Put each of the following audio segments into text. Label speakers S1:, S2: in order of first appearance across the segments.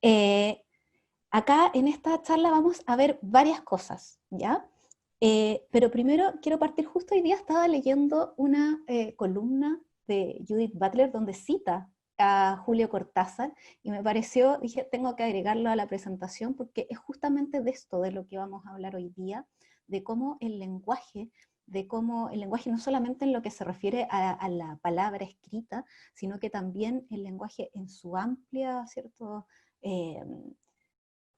S1: Eh, Acá en esta charla vamos a ver varias cosas, ¿ya? Pero primero quiero partir, justo hoy día estaba leyendo una columna de Judith Butler donde cita a Julio Cortázar y me pareció, dije, tengo que agregarlo a la presentación porque es justamente de esto de lo que vamos a hablar hoy día, de cómo el lenguaje no solamente en lo que se refiere a la palabra escrita, sino que también el lenguaje en su amplia, ¿cierto? Eh,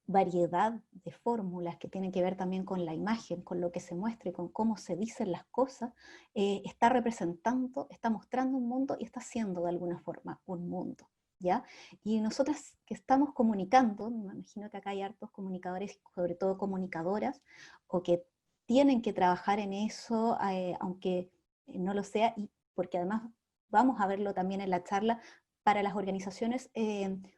S1: Variedad de fórmulas que tienen que ver también con la imagen, con lo que se muestra y con cómo se dicen las cosas, está representando, está mostrando un mundo y está haciendo de alguna forma un mundo, ¿ya? Y nosotras que estamos comunicando, me imagino que acá hay hartos comunicadores, sobre todo comunicadoras, o que tienen que trabajar en eso, aunque no lo sea, y porque además vamos a verlo también en la charla, para las organizaciones,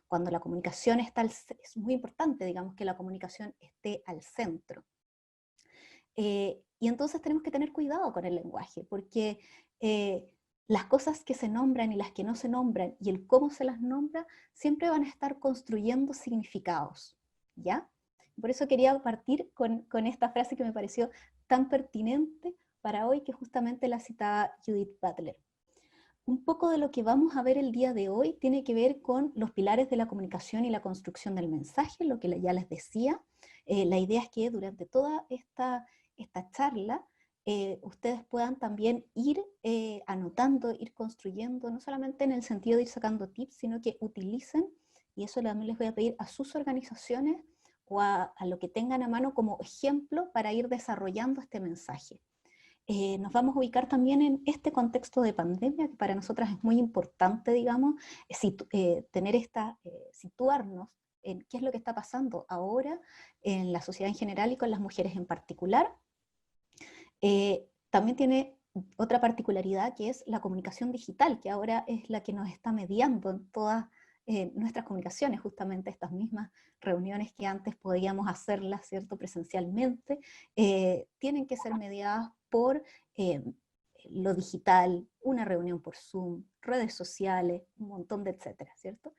S1: cuando la comunicación está es muy importante, digamos, que la comunicación esté al centro. Y entonces tenemos que tener cuidado con el lenguaje, porque las cosas que se nombran y las que no se nombran, y el cómo se las nombra, siempre van a estar construyendo significados, ¿ya? Por eso quería partir con esta frase que me pareció tan pertinente para hoy, que justamente la citaba Judith Butler. Un poco de lo que vamos a ver el día de hoy tiene que ver con los pilares de la comunicación y la construcción del mensaje, lo que ya les decía. La idea es que durante toda esta charla ustedes puedan también ir anotando, ir construyendo, no solamente en el sentido de ir sacando tips, sino que utilicen, y eso también les voy a pedir a sus organizaciones o a lo que tengan a mano como ejemplo para ir desarrollando este mensaje. Nos vamos a ubicar también en este contexto de pandemia, que para nosotras es muy importante, digamos, situarnos en qué es lo que está pasando ahora en la sociedad en general y con las mujeres en particular. También tiene otra particularidad, que es la comunicación digital, que ahora es la que nos está mediando en todas nuestras comunicaciones, justamente estas mismas reuniones que antes podíamos hacerlas, ¿cierto?, presencialmente, tienen que ser mediadas por eh, lo digital, una reunión por Zoom, redes sociales, un montón de etcétera, ¿cierto?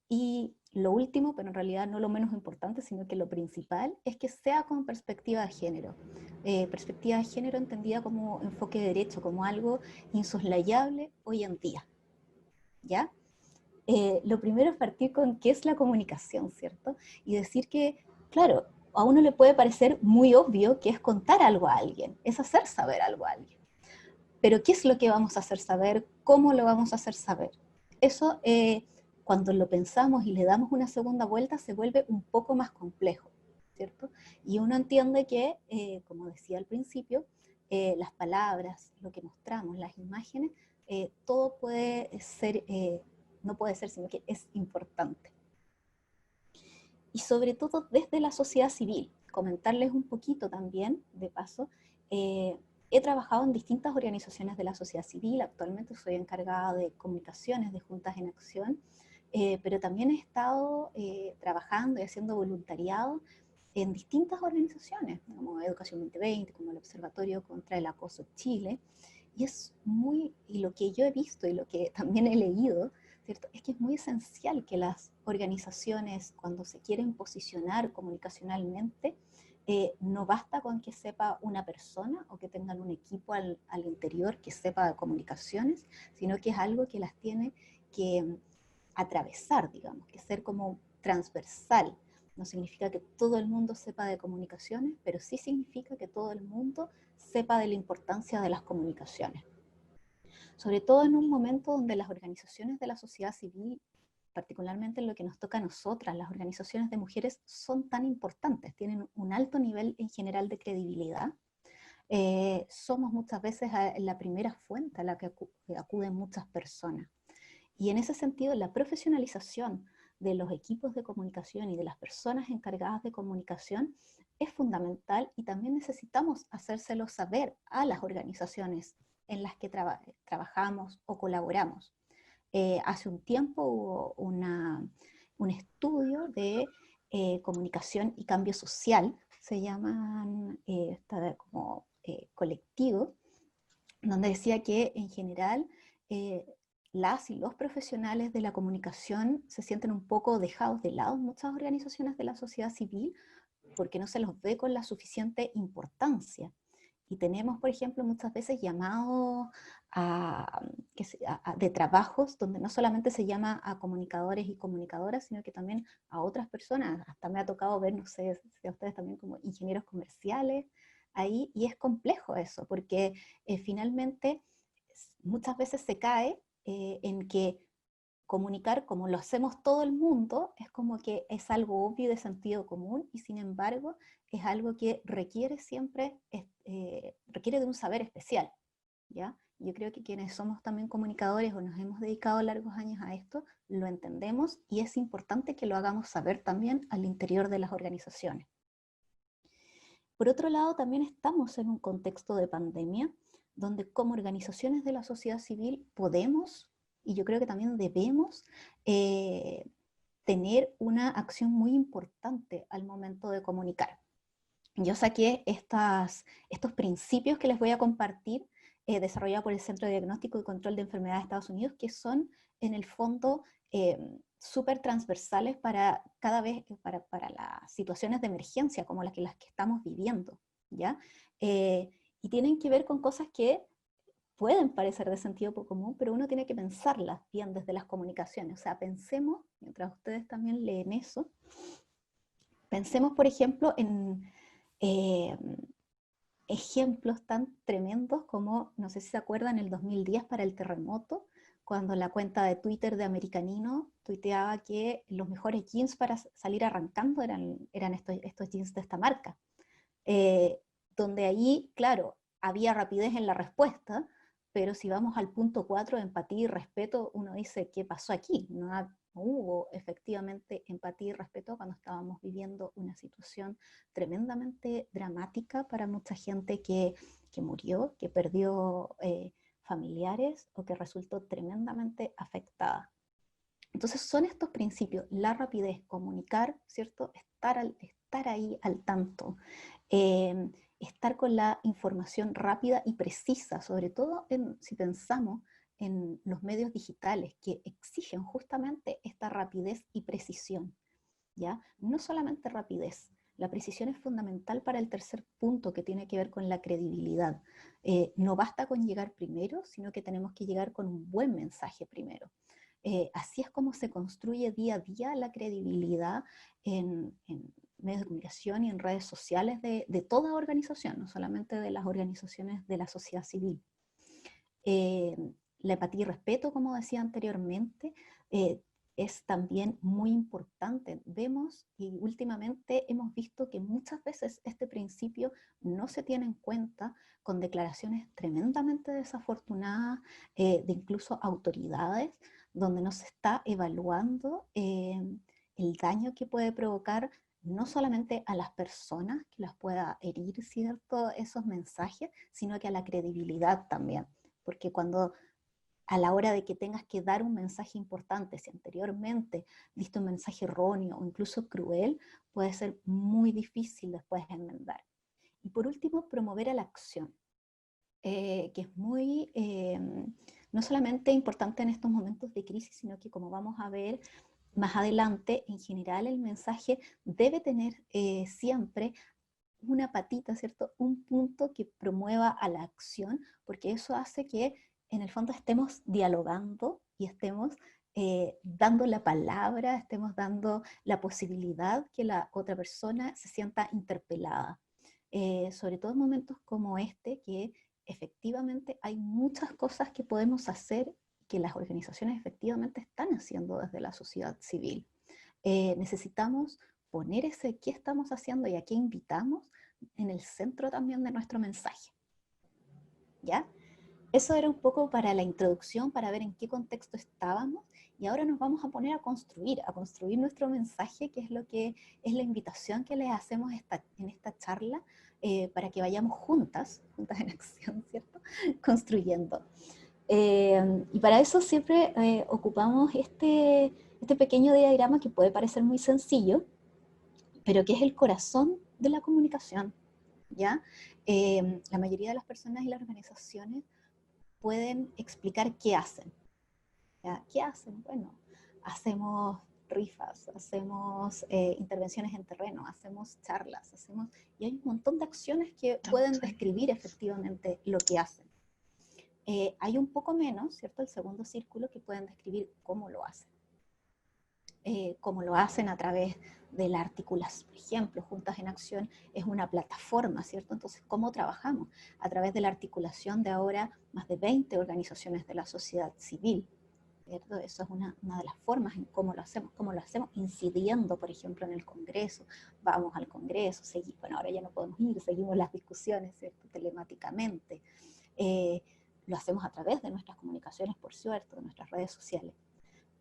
S1: Y lo último, pero en realidad no lo menos importante, sino que lo principal, es que sea con perspectiva de género. Perspectiva de género entendida como enfoque de derecho, como algo insoslayable hoy en día, ¿ya? Lo primero es partir con qué es la comunicación, ¿cierto? Y decir que, claro, a uno le puede parecer muy obvio que es contar algo a alguien, es hacer saber algo a alguien. Pero ¿qué es lo que vamos a hacer saber? ¿Cómo lo vamos a hacer saber? Eso, cuando lo pensamos y le damos una segunda vuelta, se vuelve un poco más complejo, ¿cierto? Y uno entiende que, como decía al principio, las palabras, lo que mostramos, las imágenes, todo puede ser, no puede ser, sino que es importante. Y sobre todo desde la sociedad civil. Comentarles un poquito también, de paso, he trabajado en distintas organizaciones de la sociedad civil, actualmente soy encargada de comunicaciones de Juntas en Acción, pero también he estado trabajando y haciendo voluntariado en distintas organizaciones, como Educación 2020, como el Observatorio contra el Acoso Chile, y es muy, y lo que yo he visto y lo que también he leído, ¿cierto?, es que es muy esencial que las organizaciones, cuando se quieren posicionar comunicacionalmente, no basta con que sepa una persona o que tengan un equipo al interior que sepa de comunicaciones, sino que es algo que las tiene que atravesar, digamos, que ser como transversal. No significa que todo el mundo sepa de comunicaciones, pero sí significa que todo el mundo sepa de la importancia de las comunicaciones. Sobre todo en un momento donde las organizaciones de la sociedad civil, particularmente en lo que nos toca a nosotras, las organizaciones de mujeres, son tan importantes, tienen un alto nivel en general de credibilidad. Somos muchas veces la primera fuente a la que acuden muchas personas. Y en ese sentido, la profesionalización de los equipos de comunicación y de las personas encargadas de comunicación es fundamental, y también necesitamos hacérselo saber a las organizaciones en las que trabajamos o colaboramos. Hace un tiempo hubo un estudio de comunicación y cambio social, se llaman como colectivo, donde decía que en general las y los profesionales de la comunicación se sienten un poco dejados de lado en muchas organizaciones de la sociedad civil porque no se los ve con la suficiente importancia. Y tenemos, por ejemplo, muchas veces llamados de trabajos donde no solamente se llama a comunicadores y comunicadoras, sino que también a otras personas. Hasta me ha tocado ver, no sé, si a ustedes también como ingenieros comerciales ahí, y es complejo eso, porque finalmente muchas veces se cae en que comunicar como lo hacemos todo el mundo es como que es algo obvio de sentido común y sin embargo es algo que requiere siempre, requiere de un saber especial, ¿ya? Yo creo que quienes somos también comunicadores o nos hemos dedicado largos años a esto, lo entendemos y es importante que lo hagamos saber también al interior de las organizaciones. Por otro lado, también estamos en un contexto de pandemia donde como organizaciones de la sociedad civil podemos, y yo creo que también debemos, tener una acción muy importante al momento de comunicar. Yo saqué estos principios que les voy a compartir, desarrollados por el Centro de Diagnóstico y Control de Enfermedades de Estados Unidos, que son en el fondo súper transversales para cada vez, para las situaciones de emergencia como las que estamos viviendo, ¿ya? Y tienen que ver con cosas que pueden parecer de sentido común, pero uno tiene que pensarlas bien desde las comunicaciones. O sea, pensemos, mientras ustedes también leen eso, pensemos, por ejemplo, en ejemplos tan tremendos como, no sé si se acuerdan, el 2010 para el terremoto, cuando la cuenta de Twitter de Americanino tuiteaba que los mejores jeans para salir arrancando eran estos jeans de esta marca. Eh, Donde ahí, claro, había rapidez en la respuesta, pero si vamos al punto 4, empatía y respeto, uno dice, ¿qué pasó aquí? No hubo efectivamente empatía y respeto cuando estábamos viviendo una situación tremendamente dramática para mucha gente que murió, que perdió familiares o que resultó tremendamente afectada. Entonces son estos principios, la rapidez, comunicar, ¿cierto? Estar ahí al tanto, eh, estar con la información rápida y precisa, sobre todo si pensamos en los medios digitales que exigen justamente esta rapidez y precisión, ¿ya? No solamente rapidez, la precisión es fundamental para el tercer punto que tiene que ver con la credibilidad. No basta con llegar primero, sino que tenemos que llegar con un buen mensaje primero. Así es como se construye día a día la credibilidad en medios de comunicación y en redes sociales de toda organización, no solamente de las organizaciones de la sociedad civil. Eh, la empatía y respeto, como decía anteriormente, es también muy importante. Vemos y últimamente hemos visto que muchas veces este principio no se tiene en cuenta con declaraciones tremendamente desafortunadas de incluso autoridades, donde no se está evaluando el daño que puede provocar no solamente a las personas, que las pueda herir, ¿cierto?, esos mensajes, sino que a la credibilidad también. Porque cuando a la hora de que tengas que dar un mensaje importante, si anteriormente diste un mensaje erróneo o incluso cruel, puede ser muy difícil después enmendar. Y por último, promover a la acción, que es muy, no solamente importante en estos momentos de crisis, sino que como vamos a ver más adelante, en general el mensaje debe tener siempre una patita, ¿cierto? Un punto que promueva a la acción, porque eso hace que en el fondo estemos dialogando y estemos dando la palabra, estemos dando la posibilidad que la otra persona se sienta interpelada. Sobre todo en momentos como este, que efectivamente hay muchas cosas que podemos hacer que las organizaciones efectivamente están haciendo desde la sociedad civil. Necesitamos poner ese qué estamos haciendo y a qué invitamos en el centro también de nuestro mensaje. ¿Ya? Eso era un poco para la introducción, para ver en qué contexto estábamos, y ahora nos vamos a poner a construir nuestro mensaje, que es lo que es la invitación que les hacemos en esta charla, para que vayamos juntas en acción, ¿cierto? Construyendo. Y para eso siempre ocupamos este pequeño diagrama que puede parecer muy sencillo, pero que es el corazón de la comunicación, ¿ya? La mayoría de las personas y las organizaciones pueden explicar qué hacen, ¿Ya? ¿Qué hacen? Bueno, hacemos rifas, hacemos intervenciones en terreno, hacemos charlas, y hay un montón de acciones que pueden describir efectivamente lo que hacen. Hay un poco menos, ¿cierto? El segundo círculo, que pueden describir cómo lo hacen. Cómo lo hacen a través de la articulación. Por ejemplo, Juntas en Acción es una plataforma, ¿cierto? Entonces, ¿cómo trabajamos? A través de la articulación de ahora más de 20 organizaciones de la sociedad civil, ¿cierto? Eso es una de las formas en cómo lo hacemos incidiendo, por ejemplo, en el Congreso. Vamos al Congreso, bueno, ahora ya no podemos ir, seguimos las discusiones, ¿cierto? Telemáticamente. Lo hacemos a través de nuestras comunicaciones, por cierto, de nuestras redes sociales.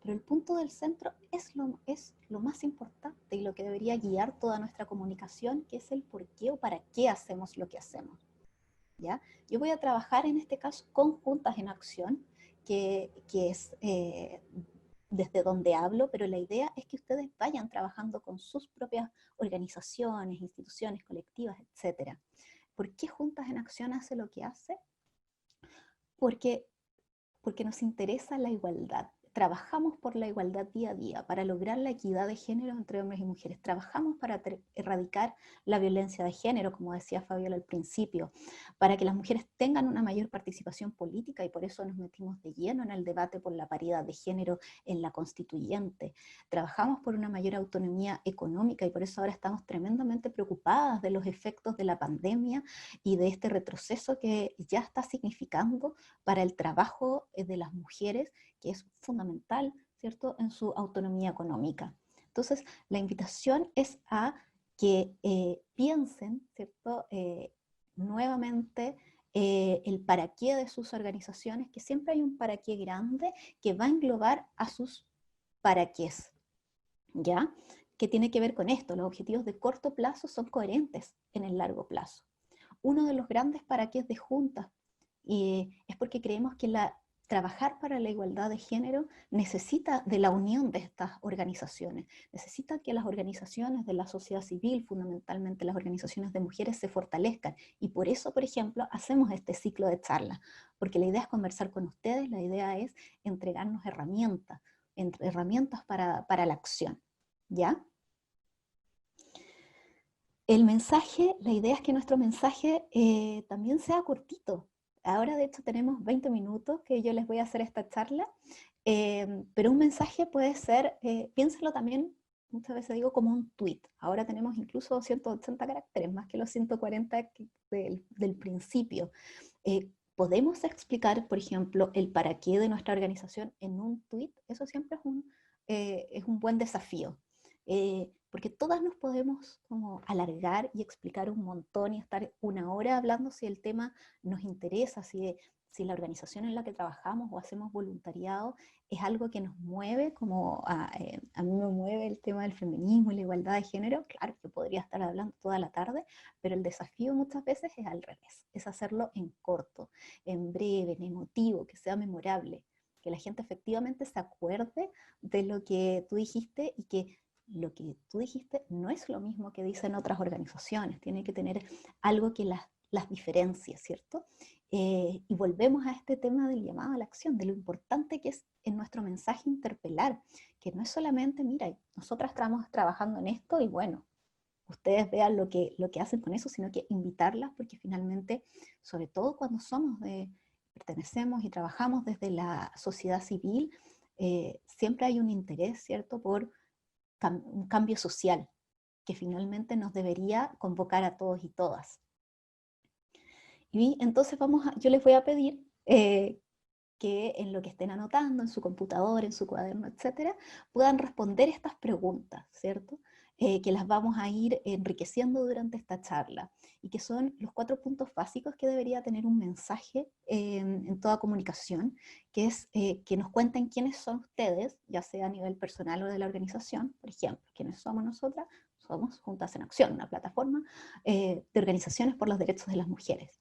S1: Pero el punto del centro es lo más importante y lo que debería guiar toda nuestra comunicación, que es el por qué o para qué hacemos lo que hacemos. ¿Ya? Yo voy a trabajar en este caso con Juntas en Acción, que es desde donde hablo, pero la idea es que ustedes vayan trabajando con sus propias organizaciones, instituciones, colectivas, etc. ¿Por qué Juntas en Acción hace lo que hace? Porque nos interesa la igualdad. Trabajamos por la igualdad día a día, para lograr la equidad de género entre hombres y mujeres. Trabajamos para erradicar la violencia de género, como decía Fabiola al principio, para que las mujeres tengan una mayor participación política, y por eso nos metimos de lleno en el debate por la paridad de género en la constituyente. Trabajamos por una mayor autonomía económica, y por eso ahora estamos tremendamente preocupadas de los efectos de la pandemia y de este retroceso que ya está significando para el trabajo de las mujeres, que es fundamental, ¿cierto?, en su autonomía económica. Entonces, la invitación es a que piensen, ¿cierto?, nuevamente el para qué de sus organizaciones, que siempre hay un para qué grande que va a englobar a sus para qués, ¿ya? ¿Qué tiene que ver con esto? Los objetivos de corto plazo son coherentes en el largo plazo. Uno de los grandes para qués de Juntas es porque creemos que trabajar para la igualdad de género necesita de la unión de estas organizaciones, necesita que las organizaciones de la sociedad civil, fundamentalmente las organizaciones de mujeres, se fortalezcan. Y por eso, por ejemplo, hacemos este ciclo de charlas, porque la idea es conversar con ustedes, la idea es entregarnos herramientas para la acción, ¿ya? El mensaje, la idea es que nuestro mensaje también sea cortito. Ahora de hecho tenemos 20 minutos que yo les voy a hacer esta charla, pero un mensaje puede ser, piénsalo también, muchas veces digo, como un tweet. Ahora tenemos incluso 180 caracteres, más que los 140 del principio. Podemos explicar, por ejemplo, el para qué de nuestra organización en un tweet. Eso siempre es un buen desafío. Porque todas nos podemos como alargar y explicar un montón y estar una hora hablando si el tema nos interesa, si la organización en la que trabajamos o hacemos voluntariado es algo que nos mueve, como a mí me mueve el tema del feminismo y la igualdad de género. Claro que podría estar hablando toda la tarde, pero el desafío muchas veces es al revés, es hacerlo en corto, en breve, en emotivo, que sea memorable, que la gente efectivamente se acuerde de lo que tú dijiste y que lo que tú dijiste no es lo mismo que dicen otras organizaciones, tiene que tener algo que las diferencie, ¿cierto? Y volvemos a este tema del llamado a la acción, de lo importante que es en nuestro mensaje interpelar, que no es solamente, mira, nosotras estamos trabajando en esto y bueno, ustedes vean lo que hacen con eso, sino que invitarlas, porque finalmente, sobre todo cuando pertenecemos y trabajamos desde la sociedad civil, siempre hay un interés, ¿cierto?, por un cambio social que finalmente nos debería convocar a todos y todas. Y entonces yo les voy a pedir que en lo que estén anotando, en su computador, en su cuaderno, etcétera, puedan responder estas preguntas, ¿cierto? Que las vamos a ir enriqueciendo durante esta charla, y que son los 4 puntos básicos que debería tener un mensaje en toda comunicación, que es que nos cuenten quiénes son ustedes, ya sea a nivel personal o de la organización. Por ejemplo, quiénes somos nosotras. Somos Juntas en Acción, una plataforma de organizaciones por los derechos de las mujeres.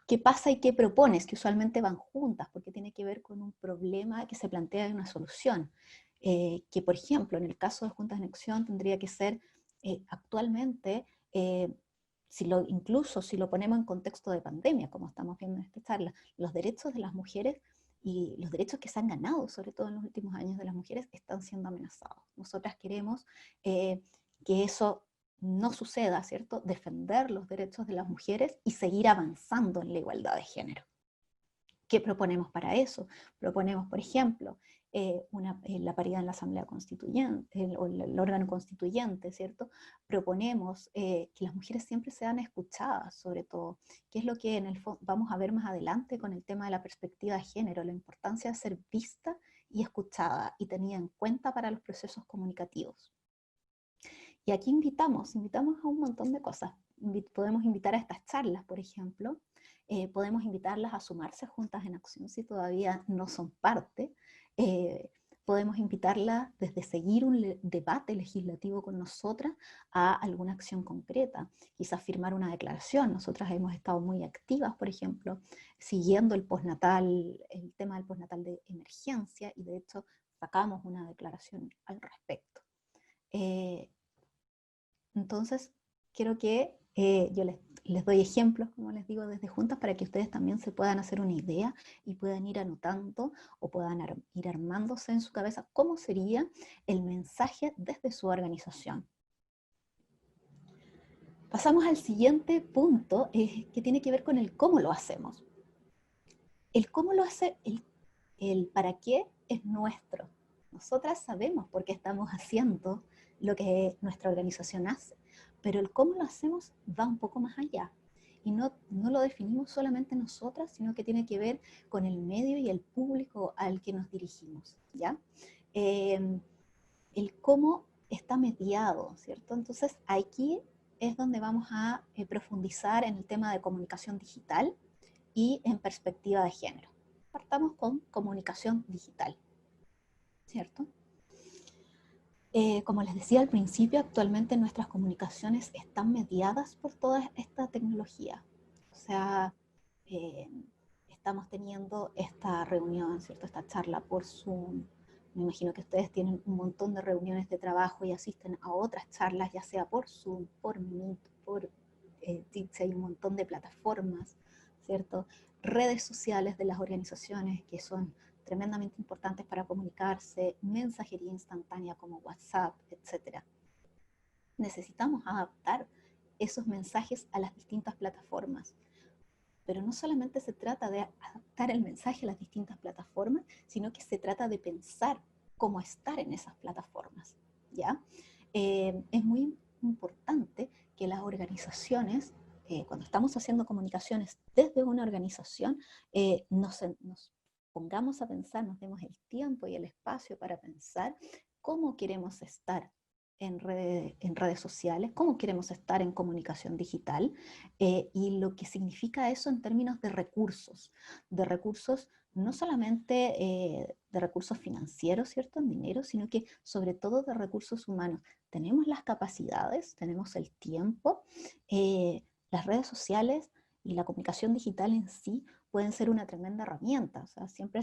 S1: ¿Qué pasa y qué propones? Que usualmente van juntas, porque tiene que ver con un problema que se plantea en una solución. Que, por ejemplo, en el caso de Juntas en Acción tendría que ser actualmente, incluso si lo ponemos en contexto de pandemia, como estamos viendo en esta charla, los derechos de las mujeres y los derechos que se han ganado, sobre todo en los últimos años de las mujeres, están siendo amenazados. Nosotras queremos que eso no suceda, ¿cierto? Defender los derechos de las mujeres y seguir avanzando en la igualdad de género. ¿Qué proponemos para eso? Proponemos, por ejemplo, la paridad en la Asamblea Constituyente, o el órgano constituyente, ¿cierto? Proponemos que las mujeres siempre sean escuchadas, sobre todo, que es lo que en el vamos a ver más adelante con el tema de la perspectiva de género, la importancia de ser vista y escuchada y tenida en cuenta para los procesos comunicativos. Y aquí invitamos a un montón de cosas. Podemos invitar a estas charlas, por ejemplo, podemos invitarlas a sumarse juntas en acción si todavía no son parte, podemos invitarlas desde seguir un debate legislativo con nosotras a alguna acción concreta, quizás firmar una declaración. Nosotras hemos estado muy activas, por ejemplo, siguiendo el postnatal, el tema del postnatal de emergencia, y de hecho sacamos una declaración al respecto. Entonces, quiero que yo les doy ejemplos, como les digo, desde juntas, para que ustedes también se puedan hacer una idea y puedan ir anotando o puedan ir armándose en su cabeza cómo sería el mensaje desde su organización. Pasamos al siguiente punto, que tiene que ver con el cómo lo hacemos. El cómo lo hace, el para qué es nuestro. Nosotras sabemos por qué estamos haciendo lo que nuestra organización hace, pero el cómo lo hacemos va un poco más allá. Y no lo definimos solamente nosotras, sino que tiene que ver con el medio y el público al que nos dirigimos, ¿ya? El cómo está mediado, ¿cierto? Entonces aquí es donde vamos a profundizar en el tema de comunicación digital y en perspectiva de género. Partamos con comunicación digital, ¿cierto? Como les decía al principio, actualmente nuestras comunicaciones están mediadas por toda esta tecnología. O sea, eh, estamos teniendo esta reunión, ¿cierto? Esta charla por Zoom. Me imagino que ustedes tienen un montón de reuniones de trabajo y asisten a otras charlas, ya sea por Zoom, por Meet, por Teams. Hay un montón de plataformas, ¿cierto? Redes sociales de las organizaciones que son tremendamente importantes para comunicarse, mensajería instantánea como WhatsApp, etc. Necesitamos adaptar esos mensajes a las distintas plataformas. Pero no solamente se trata de adaptar el mensaje a las distintas plataformas, sino que se trata de pensar cómo estar en esas plataformas, ¿ya? Es muy importante que las organizaciones, cuando estamos haciendo comunicaciones desde una organización, nos pongamos a pensar, nos demos el tiempo y el espacio para pensar cómo queremos estar en redes sociales, cómo queremos estar en comunicación digital, y lo que significa eso en términos de recursos no solamente de recursos financieros, ¿cierto?, en dinero, sino que sobre todo de recursos humanos. Tenemos las capacidades, tenemos el tiempo, las redes sociales y la comunicación digital en sí pueden ser una tremenda herramienta. O sea, siempre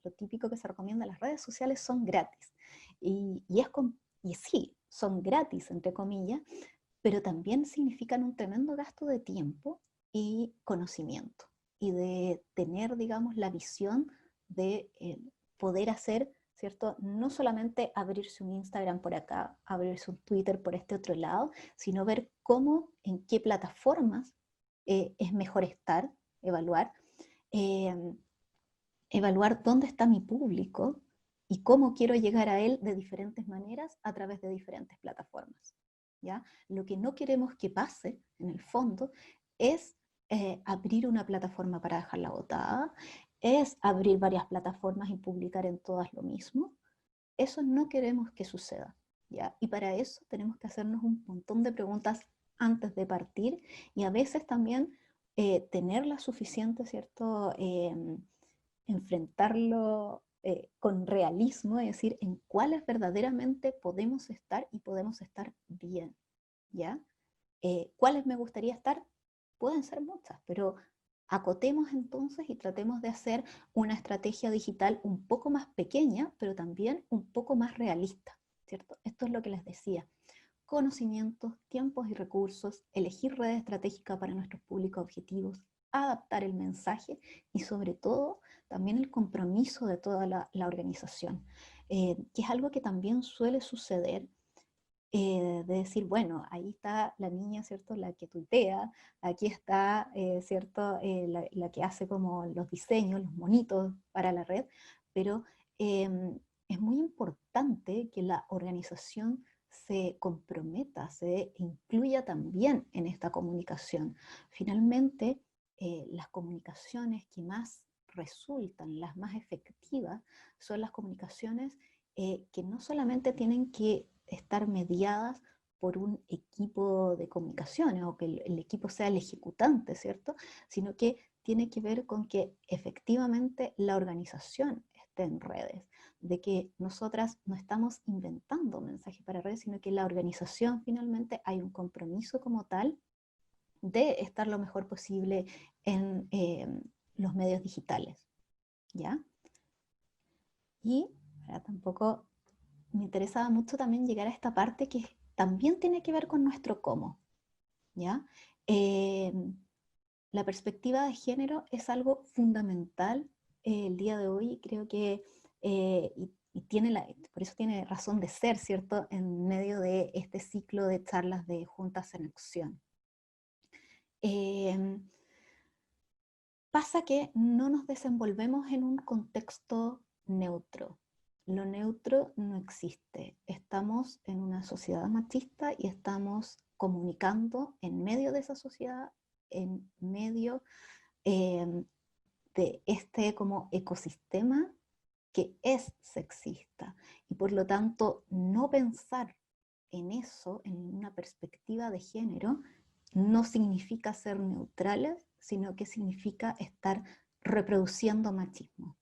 S1: lo típico que se recomienda, las redes sociales son gratis. Y sí, son gratis, entre comillas, pero también significan un tremendo gasto de tiempo y conocimiento, y de tener, digamos, la visión de poder hacer, ¿cierto? No solamente abrirse un Instagram por acá, abrirse un Twitter por este otro lado, sino ver cómo, en qué plataformas es mejor estar, evaluar, eh, evaluar dónde está mi público y cómo quiero llegar a él de diferentes maneras a través de diferentes plataformas, ¿ya? Lo que no queremos que pase, en el fondo, es abrir una plataforma para dejarla botada, es abrir varias plataformas y publicar en todas lo mismo. Eso no queremos que suceda, ¿ya? Y para eso tenemos que hacernos un montón de preguntas antes de partir, y a veces también tener la suficiente, ¿cierto?, enfrentarlo con realismo, es decir, en cuáles verdaderamente podemos estar y podemos estar bien, ¿ya? ¿Cuáles me gustaría estar? Pueden ser muchas, pero acotemos entonces y tratemos de hacer una estrategia digital un poco más pequeña, pero también un poco más realista, ¿cierto? Esto es lo que les decía. Conocimientos, tiempos y recursos, elegir redes estratégicas para nuestros públicos objetivos, adaptar el mensaje y sobre todo también el compromiso de toda la organización, que es algo que también suele suceder, de decir, bueno, ahí está la niña, ¿cierto? La que tuitea, aquí está, ¿cierto? La que hace como los diseños, los monitos para la red, pero es muy importante que la organización se comprometa, se incluya también en esta comunicación. Finalmente, las comunicaciones que más resultan, las más efectivas, son las comunicaciones que no solamente tienen que estar mediadas por un equipo de comunicaciones o que el equipo sea el ejecutante, ¿cierto? Sino que tiene que ver con que efectivamente la organización esté en redes, de que nosotras no estamos inventando mensajes para redes, sino que la organización finalmente hay un compromiso como tal de estar lo mejor posible en los medios digitales, ¿ya? Y ahora tampoco me interesaba mucho también llegar a esta parte que también tiene que ver con nuestro cómo, ¿ya? Eh, la perspectiva de género es algo fundamental el día de hoy, creo que, y tiene por eso tiene razón de ser, ¿cierto?, en medio de este ciclo de charlas de Juntas en Acción. Eh, Pasa que no nos desenvolvemos en un contexto neutro. Lo neutro no existe. Estamos en una sociedad machista y estamos comunicando en medio de esa sociedad, en medio eh, de este como ecosistema que es sexista. Y por lo tanto, no pensar en eso, en una perspectiva de género, no significa ser neutrales, sino que significa estar reproduciendo machismo,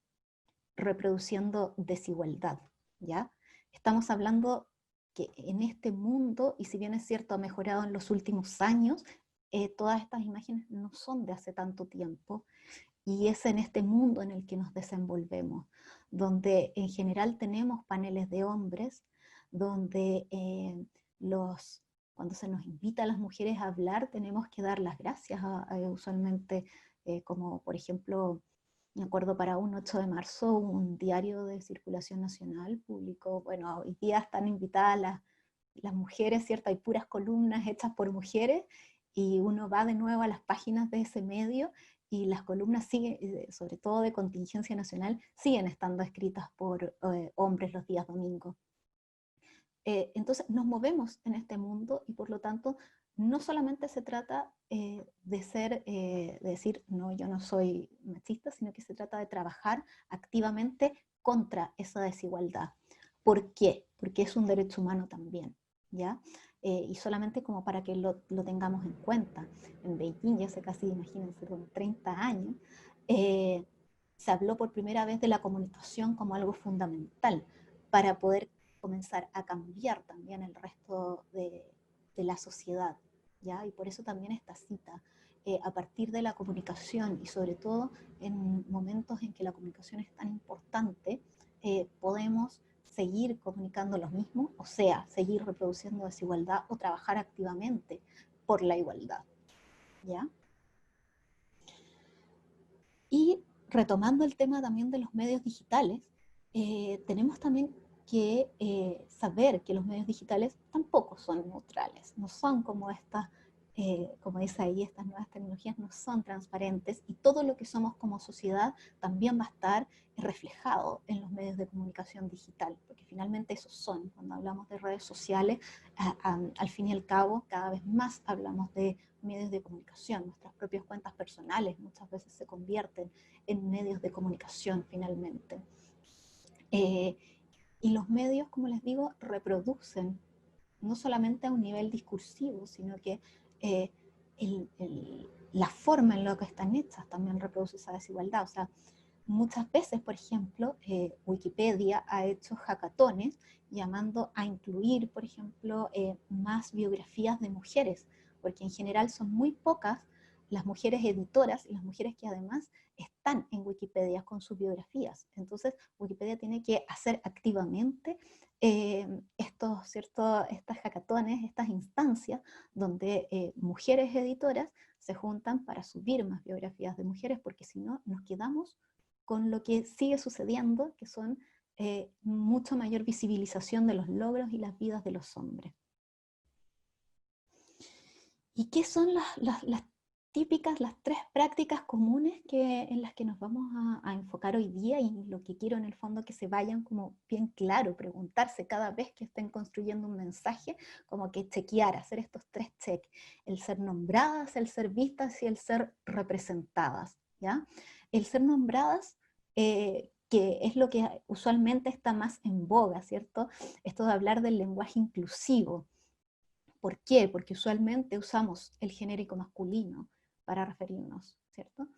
S1: reproduciendo desigualdad, ¿ya? Estamos hablando que en este mundo, y si bien es cierto ha mejorado en los últimos años, todas estas imágenes no son de hace tanto tiempo, y es en este mundo en el que nos desenvolvemos, donde en general tenemos paneles de hombres, donde los, cuando se nos invita a las mujeres a hablar tenemos que dar las gracias usualmente, como por ejemplo, me acuerdo para un 8 de marzo, un diario de circulación nacional publicó, bueno, hoy día están invitadas las mujeres, ¿cierto? Hay puras columnas hechas por mujeres y uno va de nuevo a las páginas de ese medio y las columnas siguen, sobre todo de contingencia nacional, siguen estando escritas por hombres los días domingos. Entonces nos movemos en este mundo y por lo tanto no solamente se trata de decir, no, yo no soy machista, sino que se trata de trabajar activamente contra esa desigualdad. ¿Por qué? Porque es un derecho humano también, ¿ya? Y solamente como para que lo tengamos en cuenta. En Beijing, ya hace casi, imagínense, como 30 años, se habló por primera vez de la comunicación como algo fundamental para poder comenzar a cambiar también el resto de la sociedad, ¿ya? Y por eso también esta cita, a partir de la comunicación y sobre todo en momentos en que la comunicación es tan importante, podemos seguir comunicando lo mismo, o sea, seguir reproduciendo desigualdad o trabajar activamente por la igualdad, ¿ya? Y retomando el tema también de los medios digitales, tenemos también que saber que los medios digitales tampoco son neutrales, no son como estas, como dice ahí, estas nuevas tecnologías no son transparentes y todo lo que somos como sociedad también va a estar reflejado en los medios de comunicación digital, porque finalmente esos son, cuando hablamos de redes sociales, al fin y al cabo, cada vez más hablamos de medios de comunicación, nuestras propias cuentas personales muchas veces se convierten en medios de comunicación finalmente. Eh, y los medios, como les digo, reproducen no solamente a un nivel discursivo, sino que eh, la forma en la que están hechas también reproduce esa desigualdad. O sea, muchas veces, por ejemplo, Wikipedia ha hecho hackatones llamando a incluir, por ejemplo, más biografías de mujeres, porque en general son muy pocas las mujeres editoras y las mujeres que además están en Wikipedia con sus biografías. Entonces, Wikipedia tiene que hacer activamente estas hackatones, estas instancias donde mujeres editoras se juntan para subir más biografías de mujeres, porque si no, nos quedamos con lo que sigue sucediendo, que son mucha mayor visibilización de los logros y las vidas de los hombres. ¿Y qué son las típicas, las tres prácticas comunes en las que nos vamos a enfocar hoy día? Y lo que quiero en el fondo que se vayan como bien claro, preguntarse cada vez que estén construyendo un mensaje, como que chequear, hacer estos tres checks: el ser nombradas, el ser vistas y el ser representadas, ¿ya? El ser nombradas, que es lo que usualmente está más en boga, ¿cierto? Esto de hablar del lenguaje inclusivo. ¿Por qué? Porque usualmente usamos el genérico masculino para referirnos, ¿cierto?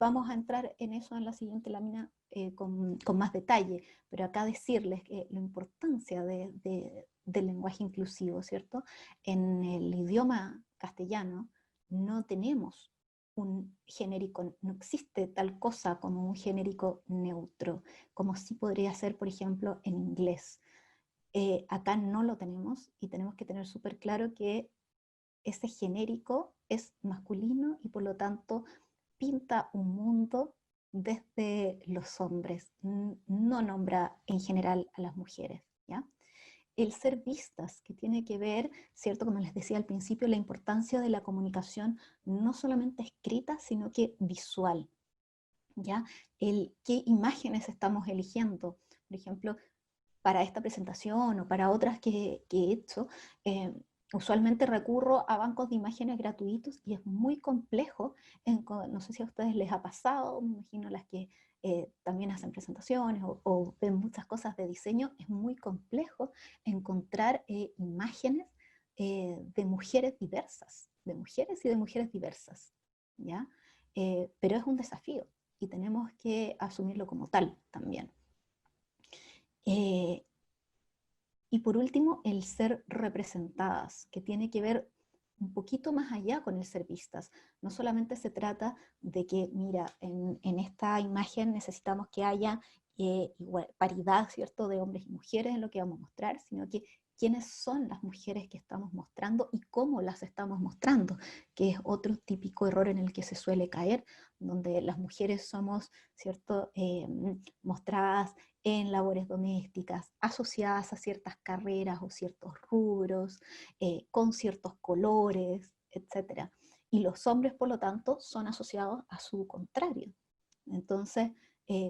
S1: Vamos a entrar en eso en la siguiente lámina con más detalle, pero acá decirles que la importancia del lenguaje inclusivo, ¿cierto? En el idioma castellano no tenemos un genérico, no existe tal cosa como un genérico neutro, como sí podría ser, por ejemplo, en inglés. Acá no lo tenemos y tenemos que tener súper claro que ese genérico es masculino y por lo tanto pinta un mundo desde los hombres, no nombra en general a las mujeres, ¿ya? El ser vistas, que tiene que ver, ¿cierto? Como les decía al principio, la importancia de la comunicación no solamente escrita, sino que visual, ¿ya? Qué imágenes estamos eligiendo. Por ejemplo, para esta presentación o para otras que he hecho, usualmente recurro a bancos de imágenes gratuitos y es muy complejo, no sé si a ustedes les ha pasado, me imagino las que también hacen presentaciones o ven muchas cosas de diseño, es muy complejo encontrar imágenes de mujeres diversas, de mujeres y de mujeres diversas, ¿ya? Pero es un desafío y tenemos que asumirlo como tal también. Eh, y por último, el ser representadas, que tiene que ver un poquito más allá con el ser vistas. No solamente se trata de que, mira, en esta imagen necesitamos que haya paridad, ¿cierto?, de hombres y mujeres en lo que vamos a mostrar, sino que quiénes son las mujeres que estamos mostrando y cómo las estamos mostrando, que es otro típico error en el que se suele caer, donde las mujeres somos, ¿cierto?, mostradas en labores domésticas, asociadas a ciertas carreras o ciertos rubros, con ciertos colores, etc. Y los hombres, por lo tanto, son asociados a su contrario. Entonces,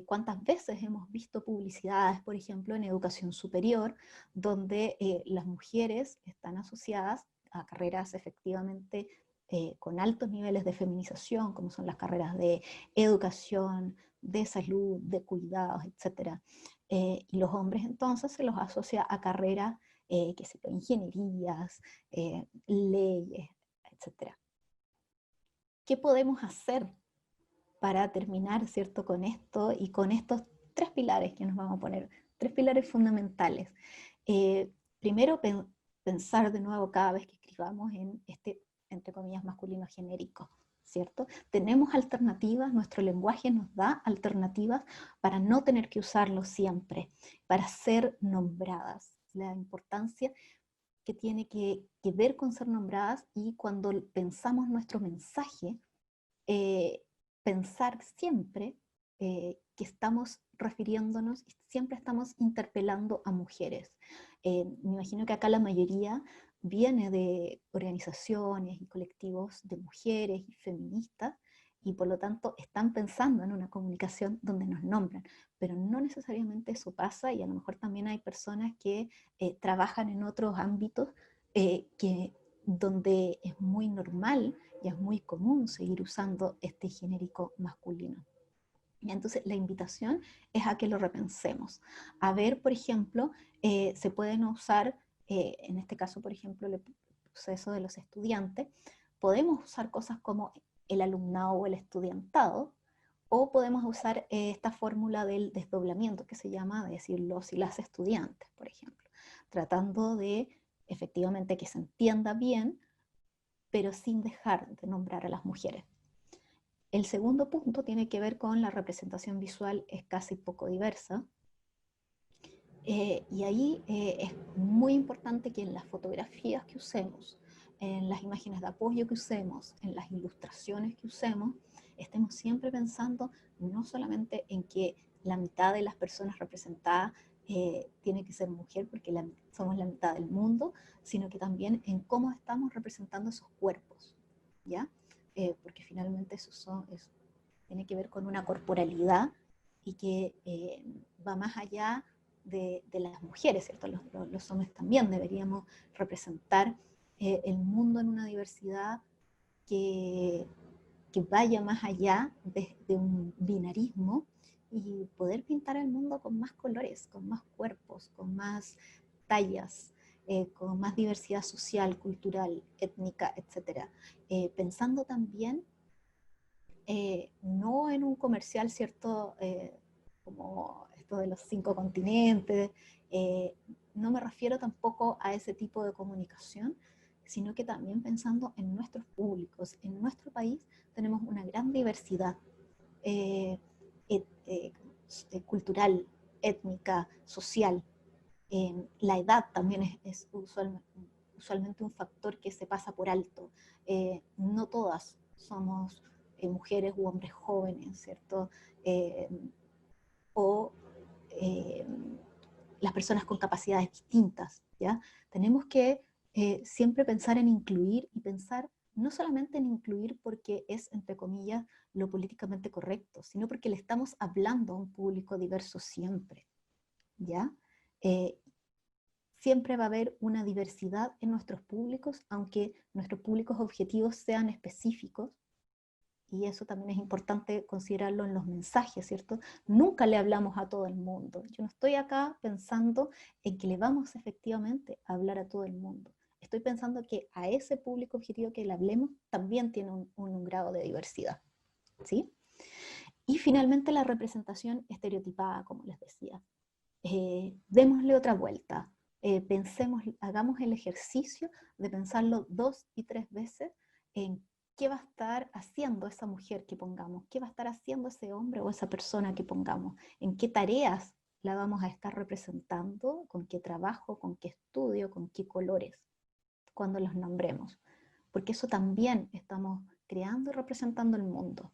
S1: ¿cuántas veces hemos visto publicidades, por ejemplo, en educación superior, donde las mujeres están asociadas a carreras efectivamente con altos niveles de feminización, como son las carreras de educación, de salud, de cuidados, etc. Y los hombres entonces se los asocia a carreras, que se ingenierías, leyes, etc. ¿Qué podemos hacer para terminar, ¿cierto?, con esto y con estos tres pilares que nos vamos a poner, tres pilares fundamentales? Primero, pensar de nuevo cada vez que escribamos en este, entre comillas, masculino genérico, ¿cierto? Tenemos alternativas, nuestro lenguaje nos da alternativas para no tener que usarlo siempre, para ser nombradas. La importancia que tiene que ver con ser nombradas, y cuando pensamos nuestro mensaje, pensar siempre que estamos refiriéndonos, siempre estamos interpelando a mujeres. Me imagino que acá la mayoría viene de organizaciones y colectivos de mujeres y feministas, y por lo tanto están pensando en una comunicación donde nos nombran, pero no necesariamente eso pasa, y a lo mejor también hay personas que trabajan en otros ámbitos donde es muy normal y es muy común seguir usando este genérico masculino. Y entonces la invitación es a que lo repensemos. A ver, por ejemplo, se pueden usar, en este caso, por ejemplo, el proceso de los estudiantes, podemos usar cosas como el alumnado o el estudiantado, o podemos usar esta fórmula del desdoblamiento que se llama, de decir los y las estudiantes, por ejemplo, tratando de efectivamente que se entienda bien, pero sin dejar de nombrar a las mujeres. El segundo punto tiene que ver con la representación visual escasa y poco diversa. Y ahí es muy importante que en las fotografías que usemos, en las imágenes de apoyo que usemos, en las ilustraciones que usemos, estemos siempre pensando no solamente en que la mitad de las personas representadas tiene que ser mujer porque somos la mitad del mundo, sino que también en cómo estamos representando esos cuerpos, ¿ya? Porque finalmente eso tiene que ver con una corporalidad y que va más allá de las mujeres, ¿cierto? Los hombres también deberíamos representar el mundo en una diversidad que, que vaya más allá de un binarismo y poder pintar el mundo con más colores, con más cuerpos, con más tallas, con más diversidad social, cultural, étnica, etc. Pensando también no en un comercial, ¿cierto? Como esto de los 5 continentes, eh, no me refiero tampoco a ese tipo de comunicación, sino que también pensando en nuestros públicos. En nuestro país tenemos una gran diversidad eh, cultural, étnica, social. La edad también es usualmente un factor que se pasa por alto. No todas somos mujeres u hombres jóvenes, ¿cierto? Eh, o eh, las personas con capacidades distintas, ¿ya? Tenemos que siempre pensar en incluir y pensar no solamente en incluir porque es, entre comillas, lo políticamente correcto, sino porque le estamos hablando a un público diverso siempre, ¿ya? Eh, Siempre va a haber una diversidad en nuestros públicos, aunque nuestros públicos objetivos sean específicos, y eso también es importante considerarlo en los mensajes, ¿cierto? Nunca le hablamos a todo el mundo. Yo no estoy acá pensando en que le vamos efectivamente a hablar a todo el mundo. Estoy pensando que a ese público objetivo que le hablemos también tiene un grado de diversidad, ¿sí? Y finalmente la representación estereotipada, como les decía. Démosle otra vuelta. Pensemos, hagamos el ejercicio de pensarlo 2 y 3 veces en qué va a estar haciendo esa mujer que pongamos, qué va a estar haciendo ese hombre o esa persona que pongamos, en qué tareas la vamos a estar representando, con qué trabajo, con qué estudio, con qué colores, cuando los nombremos. Porque eso también estamos creando y representando el mundo.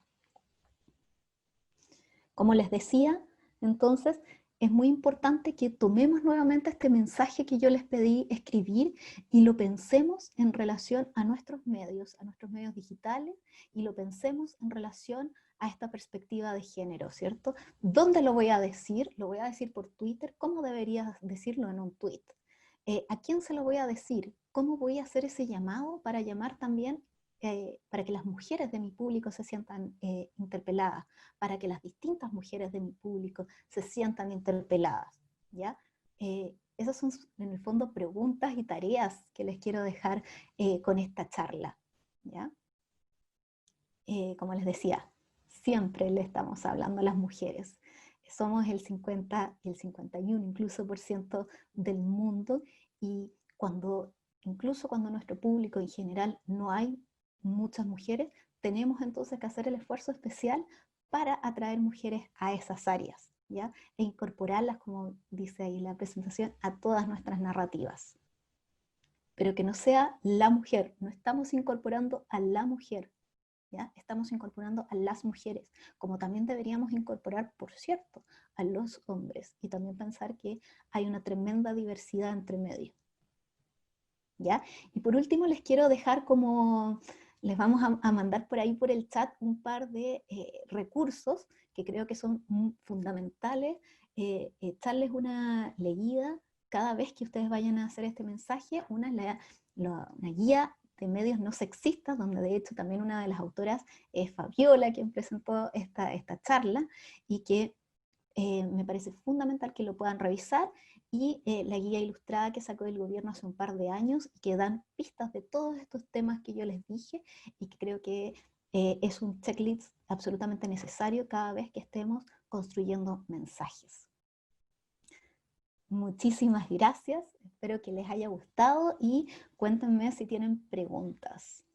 S1: Como les decía, entonces es muy importante que tomemos nuevamente este mensaje que yo les pedí escribir y lo pensemos en relación a nuestros medios digitales, y lo pensemos en relación a esta perspectiva de género, ¿cierto? ¿Dónde lo voy a decir? Lo voy a decir por Twitter. ¿Cómo debería decirlo en un tweet? ¿A quién se lo voy a decir? ¿Cómo voy a hacer ese llamado para llamar también, para que las mujeres de mi público se sientan interpeladas, para que las distintas mujeres de mi público se sientan interpeladas? ¿Ya? Esas son en el fondo preguntas y tareas que les quiero dejar con esta charla, ¿ya? Como les decía, siempre le estamos hablando a las mujeres. Somos el 50 y el 51 incluso por ciento del mundo, y incluso cuando en nuestro público en general no hay muchas mujeres, tenemos entonces que hacer el esfuerzo especial para atraer mujeres a esas áreas, ¿ya? E incorporarlas, como dice ahí la presentación, a todas nuestras narrativas. Pero que no sea la mujer, no estamos incorporando a la mujer, ¿ya? Estamos incorporando a las mujeres, como también deberíamos incorporar, por cierto, a los hombres, y también pensar que hay una tremenda diversidad entre medio, ¿ya? Y por último les quiero dejar les vamos a mandar por ahí por el chat un par de recursos que creo que son fundamentales, echarles una leída cada vez que ustedes vayan a hacer este mensaje. Una es una guía de medios no sexistas, donde de hecho también una de las autoras es Fabiola, quien presentó esta charla, y que me parece fundamental que lo puedan revisar, y la guía ilustrada que sacó el gobierno hace un par de años, y que dan pistas de todos estos temas que yo les dije, y que creo que es un checklist absolutamente necesario cada vez que estemos construyendo mensajes. Muchísimas gracias, espero que les haya gustado y cuéntenme si tienen preguntas.